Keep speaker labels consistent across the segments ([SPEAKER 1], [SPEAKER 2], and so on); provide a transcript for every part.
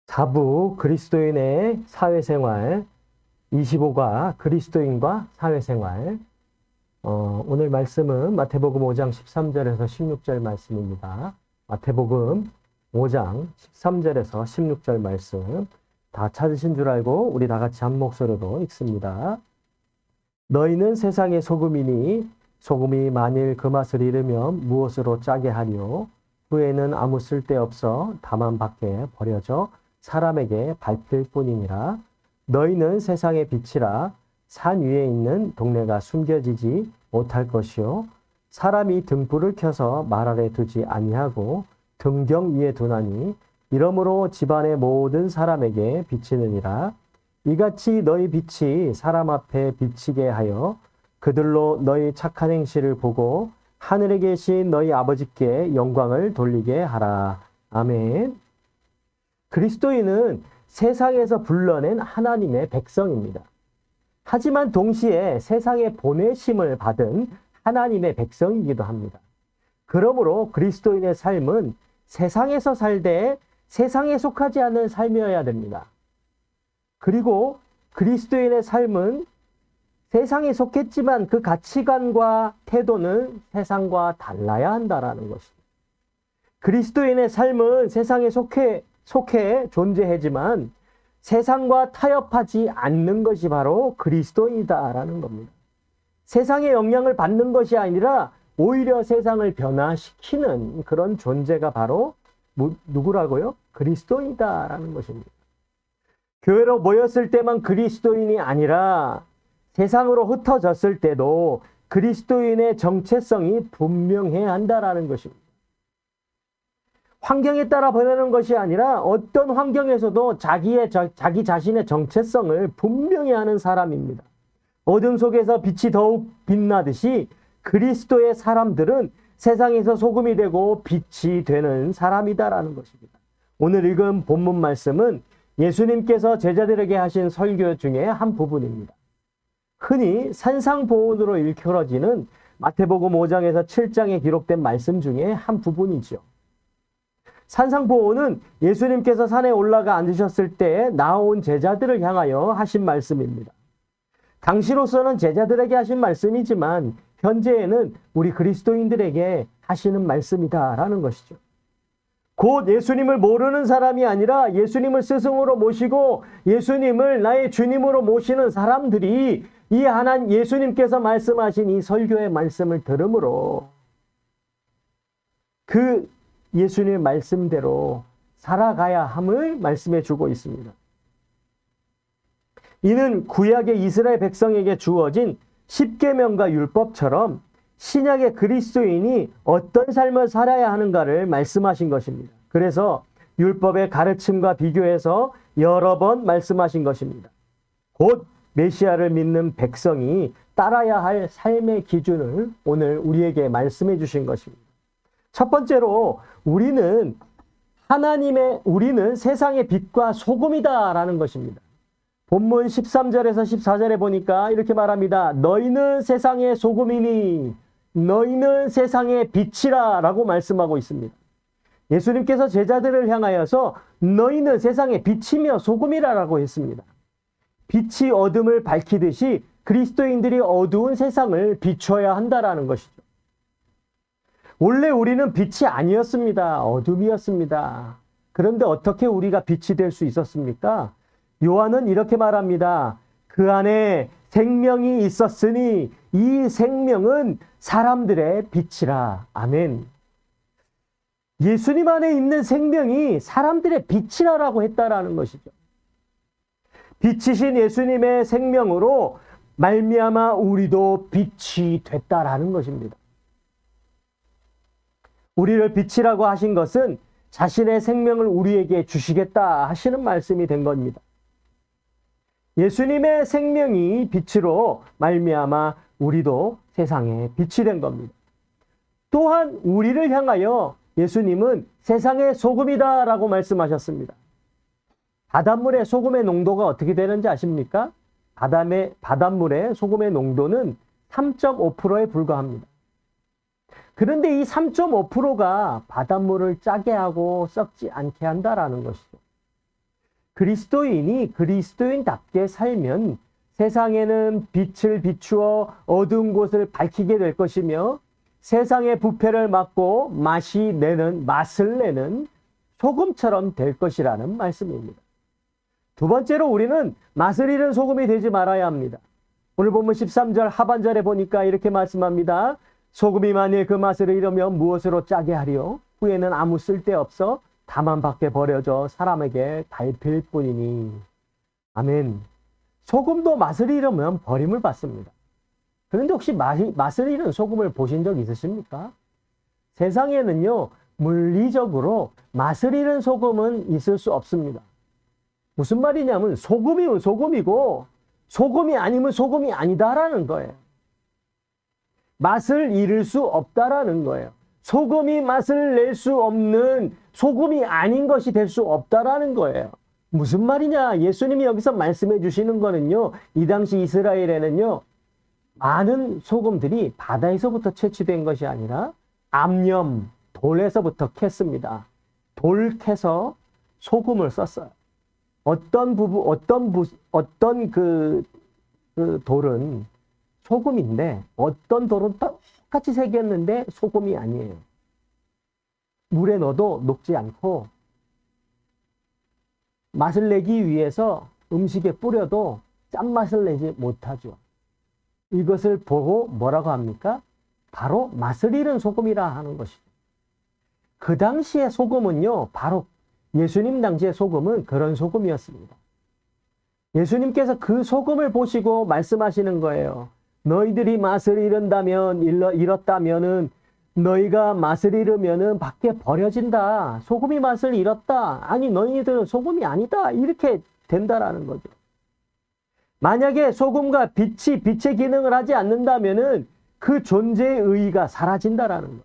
[SPEAKER 1] 4부 그리스도인의 사회생활 25가 그리스도인과 사회생활. 오늘 말씀은 마태복음 5장 13절에서 16절 말씀입니다. 마태복음 5장 13절에서 16절 말씀 다 찾으신 줄 알고 우리 다 같이 한 목소리로 읽습니다. 너희는 세상의 소금이니 소금이 만일 그 맛을 잃으면 무엇으로 짜게 하리요? 후에는 아무 쓸데없어 다만 밖에 버려져 사람에게 밟힐 뿐이니라. 너희는 세상의 빛이라. 산 위에 있는 동네가 숨겨지지 못할 것이요 사람이 등불을 켜서 말 아래 두지 아니하고 등경 위에 두나니 이러므로 집안의 모든 사람에게 비치느니라. 이같이 너희 빛이 사람 앞에 비치게 하여 그들로 너희 착한 행실을 보고 하늘에 계신 너희 아버지께 영광을 돌리게 하라. 아멘. 그리스도인은 세상에서 불러낸 하나님의 백성입니다. 하지만 동시에 세상에 보내심을 받은 하나님의 백성이기도 합니다. 그러므로 그리스도인의 삶은 세상에서 살되 세상에 속하지 않은 삶이어야 됩니다. 그리고 그리스도인의 삶은 세상에 속했지만 그 가치관과 태도는 세상과 달라야 한다는 것입니다. 그리스도인의 삶은 세상에 속해 존재하지만 세상과 타협하지 않는 것이 바로 그리스도이다라는 겁니다. 세상의 영향을 받는 것이 아니라 오히려 세상을 변화시키는 그런 존재가 바로 누구라고요? 그리스도이다라는 것입니다. 교회로 모였을 때만 그리스도인이 아니라 세상으로 흩어졌을 때도 그리스도인의 정체성이 분명해야 한다라는 것입니다. 환경에 따라 변하는 것이 아니라 어떤 환경에서도 자기 자신의 정체성을 분명히 하는 사람입니다. 어둠 속에서 빛이 더욱 빛나듯이 그리스도의 사람들은 세상에서 소금이 되고 빛이 되는 사람이다라는 것입니다. 오늘 읽은 본문 말씀은 예수님께서 제자들에게 하신 설교 중에 한 부분입니다. 흔히 산상보훈으로 일컬어지는 마태복음 5장에서 7장에 기록된 말씀 중에 한 부분이죠. 산상보훈은 예수님께서 산에 올라가 앉으셨을 때 나온 제자들을 향하여 하신 말씀입니다. 당시로서는 제자들에게 하신 말씀이지만 현재에는 우리 그리스도인들에게 하시는 말씀이다라는 것이죠. 곧 예수님을 모르는 사람이 아니라 예수님을 스승으로 모시고 예수님을 나의 주님으로 모시는 사람들이 이 예수님께서 말씀하신 이 설교의 말씀을 들으므로 그 예수님의 말씀대로 살아가야 함을 말씀해 주고 있습니다. 이는 구약의 이스라엘 백성에게 주어진 십계명과 율법처럼 신약의 그리스도인이 어떤 삶을 살아야 하는가를 말씀하신 것입니다. 그래서 율법의 가르침과 비교해서 여러 번 말씀하신 것입니다. 곧 메시아를 믿는 백성이 따라야 할 삶의 기준을 오늘 우리에게 말씀해 주신 것입니다. 첫 번째로 우리는 세상의 빛과 소금이다라는 것입니다. 본문 13절에서 14절에 보니까 이렇게 말합니다. 너희는 세상의 소금이니 너희는 세상의 빛이라 라고 말씀하고 있습니다. 예수님께서 제자들을 향하여서 너희는 세상의 빛이며 소금이라고 했습니다. 빛이 어둠을 밝히듯이 그리스도인들이 어두운 세상을 비춰야 한다라는 것이죠. 원래 우리는 빛이 아니었습니다. 어둠이었습니다. 그런데 어떻게 우리가 빛이 될 수 있었습니까? 요한은 이렇게 말합니다. 그 안에 생명이 있었으니 이 생명은 사람들의 빛이라. 아멘. 예수님 안에 있는 생명이 사람들의 빛이라고 했다라는 것이죠. 빛이신 예수님의 생명으로 말미암아 우리도 빛이 됐다라는 것입니다. 우리를 빛이라고 하신 것은 자신의 생명을 우리에게 주시겠다 하시는 말씀이 된 겁니다. 예수님의 생명이 빛으로 말미암아 우리도 세상에 빛이 된 겁니다. 또한 우리를 향하여 예수님은 세상의 소금이다라고 말씀하셨습니다. 바닷물의 소금의 농도가 어떻게 되는지 아십니까? 바닷물의 소금의 농도는 3.5%에 불과합니다. 그런데 이 3.5%가 바닷물을 짜게 하고 썩지 않게 한다라는 것이죠. 그리스도인이 그리스도인답게 살면 세상에는 빛을 비추어 어두운 곳을 밝히게 될 것이며 세상의 부패를 막고 맛을 내는 소금처럼 될 것이라는 말씀입니다. 두 번째로 우리는 맛을 잃은 소금이 되지 말아야 합니다. 오늘 본문 13절 하반절에 보니까 이렇게 말씀합니다. 소금이 만일 그 맛을 잃으면 무엇으로 짜게 하리요? 후에는 아무 쓸데없어 다만 밖에 버려져 사람에게 밟힐 뿐이니. 아멘. 소금도 맛을 잃으면 버림을 받습니다. 그런데 혹시 맛을 잃은 소금을 보신 적 있으십니까? 세상에는요, 물리적으로 맛을 잃은 소금은 있을 수 없습니다. 무슨 말이냐면 소금이면 소금이고 소금이 아니면 소금이 아니다라는 거예요. 맛을 잃을 수 없다라는 거예요. 소금이 맛을 낼 수 없는 소금이 아닌 것이 될 수 없다라는 거예요. 무슨 말이냐? 예수님이 여기서 말씀해 주시는 거는요, 이 당시 이스라엘에는요, 많은 소금들이 바다에서부터 채취된 것이 아니라 암염, 돌에서부터 캤습니다. 돌 캐서 소금을 썼어요. 어떤 돌은 소금인데 어떤 돌은 똑같이 새겼는데 소금이 아니에요. 물에 넣어도 녹지 않고 맛을 내기 위해서 음식에 뿌려도 짠맛을 내지 못하죠. 이것을 보고 뭐라고 합니까? 바로 맛을 잃은 소금이라 하는 것이죠. 그 당시의 소금은요, 바로 예수님 당시의 소금은 그런 소금이었습니다. 예수님께서 그 소금을 보시고 말씀하시는 거예요. 너희들이 맛을 잃었다면은 너희가 맛을 잃으면은 밖에 버려진다. 소금이 맛을 잃었다. 아니 너희들은 소금이 아니다. 이렇게 된다라는 거죠. 만약에 소금과 빛이 빛의 기능을 하지 않는다면은 그 존재의 의의가 사라진다라는 거예요.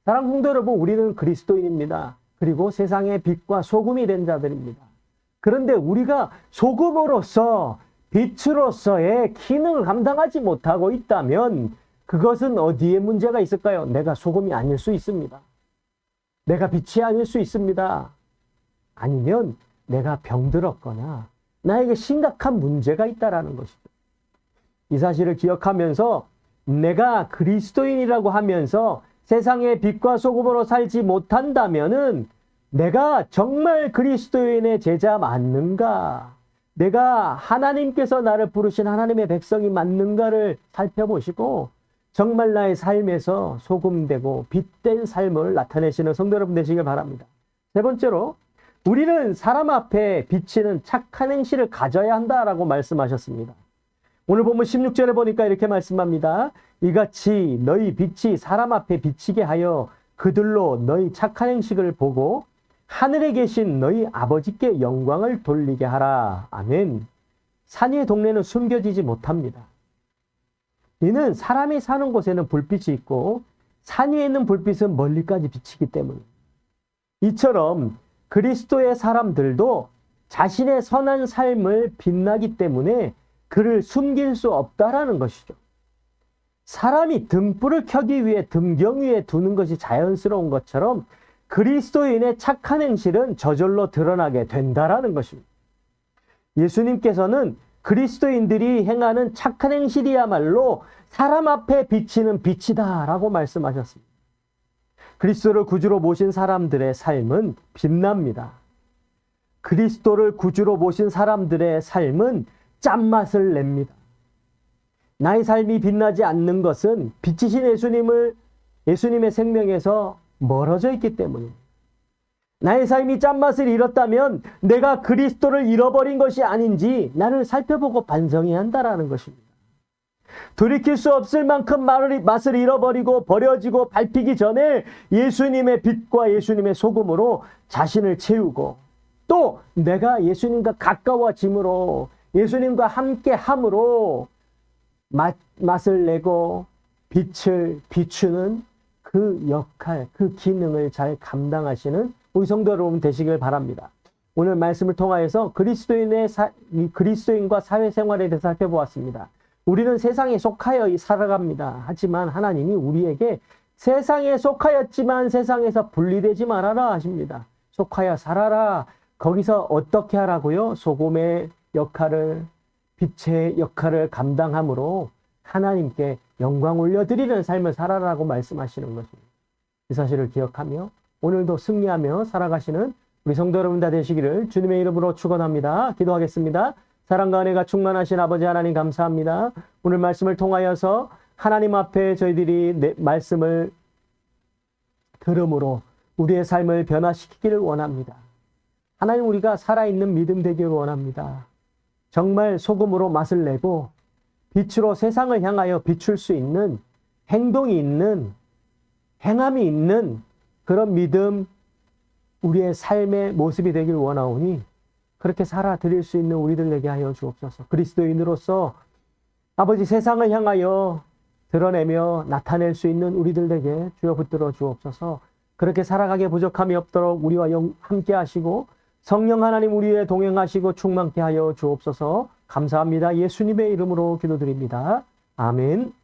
[SPEAKER 1] 사랑하는 성도 여러분, 우리는 그리스도인입니다. 그리고 세상의 빛과 소금이 된 자들입니다. 그런데 우리가 소금으로서 빛으로서의 기능을 감당하지 못하고 있다면 그것은 어디에 문제가 있을까요? 내가 소금이 아닐 수 있습니다. 내가 빛이 아닐 수 있습니다. 아니면 내가 병들었거나 나에게 심각한 문제가 있다라는 것이죠. 이 사실을 기억하면서 내가 그리스도인이라고 하면서 세상의 빛과 소금으로 살지 못한다면은 내가 정말 그리스도인의 제자 맞는가? 내가 하나님께서 나를 부르신 하나님의 백성이 맞는가를 살펴보시고 정말 나의 삶에서 소금되고 빛된 삶을 나타내시는 성도 여러분 되시길 바랍니다. 세 번째로 우리는 사람 앞에 비치는 착한 행실을 가져야 한다라고 말씀하셨습니다. 오늘 보면 16절에 보니까 이렇게 말씀합니다. 이같이 너희 빛이 사람 앞에 비치게 하여 그들로 너희 착한 행실을 보고 하늘에 계신 너희 아버지께 영광을 돌리게 하라. 아멘. 산 위의 동네는 숨겨지지 못합니다. 이는 사람이 사는 곳에는 불빛이 있고 산 위에 있는 불빛은 멀리까지 비치기 때문에 이처럼 그리스도의 사람들도 자신의 선한 삶을 빛나기 때문에 그를 숨길 수 없다라는 것이죠. 사람이 등불을 켜기 위해 등경 위에 두는 것이 자연스러운 것처럼 그리스도인의 착한 행실은 저절로 드러나게 된다라는 것입니다. 예수님께서는 그리스도인들이 행하는 착한 행실이야말로 사람 앞에 비치는 빛이다라고 말씀하셨습니다. 그리스도를 구주로 모신 사람들의 삶은 빛납니다. 그리스도를 구주로 모신 사람들의 삶은 짠맛을 냅니다. 나의 삶이 빛나지 않는 것은 빛이신 예수님의 생명에서 멀어져 있기 때문입니다. 나의 삶이 짠맛을 잃었다면 내가 그리스도를 잃어버린 것이 아닌지 나를 살펴보고 반성해야 한다는 것입니다. 돌이킬 수 없을 만큼 맛을 잃어버리고 버려지고 밟히기 전에 예수님의 빛과 예수님의 소금으로 자신을 채우고 또 내가 예수님과 가까워짐으로 예수님과 함께 함으로 맛을 내고 빛을 비추는 그 역할, 그 기능을 잘 감당하시는 우리 성도 여러분 되시길 바랍니다. 오늘 말씀을 통하여서 그리스도인과 사회생활에 대해서 살펴보았습니다. 우리는 세상에 속하여 살아갑니다. 하지만 하나님이 우리에게 세상에 속하였지만 세상에서 분리되지 말아라 하십니다. 속하여 살아라. 거기서 어떻게 하라고요? 소금의 역할을, 빛의 역할을 감당함으로 하나님께 영광 올려드리는 삶을 살아라고 말씀하시는 것입니다. 이 사실을 기억하며 오늘도 승리하며 살아가시는 우리 성도 여러분 다 되시기를 주님의 이름으로 축원합니다. 기도하겠습니다. 사랑과 은혜가 충만하신 아버지 하나님 감사합니다. 오늘 말씀을 통하여서 하나님 앞에 저희들이 말씀을 들음으로 우리의 삶을 변화시키기를 원합니다. 하나님, 우리가 살아있는 믿음 되기를 원합니다. 정말 소금으로 맛을 내고 빛으로 세상을 향하여 비출 수 있는 행동이 있는, 행함이 있는 그런 믿음, 우리의 삶의 모습이 되길 원하오니 그렇게 살아드릴 수 있는 우리들 되게 하여 주옵소서. 그리스도인으로서 아버지 세상을 향하여 드러내며 나타낼 수 있는 우리들 되게 주여 붙들어 주옵소서. 그렇게 살아가게 부족함이 없도록 우리와 함께 하시고 성령 하나님 우리에 동행하시고 충만케 하여 주옵소서. 감사합니다. 예수님의 이름으로 기도드립니다. 아멘.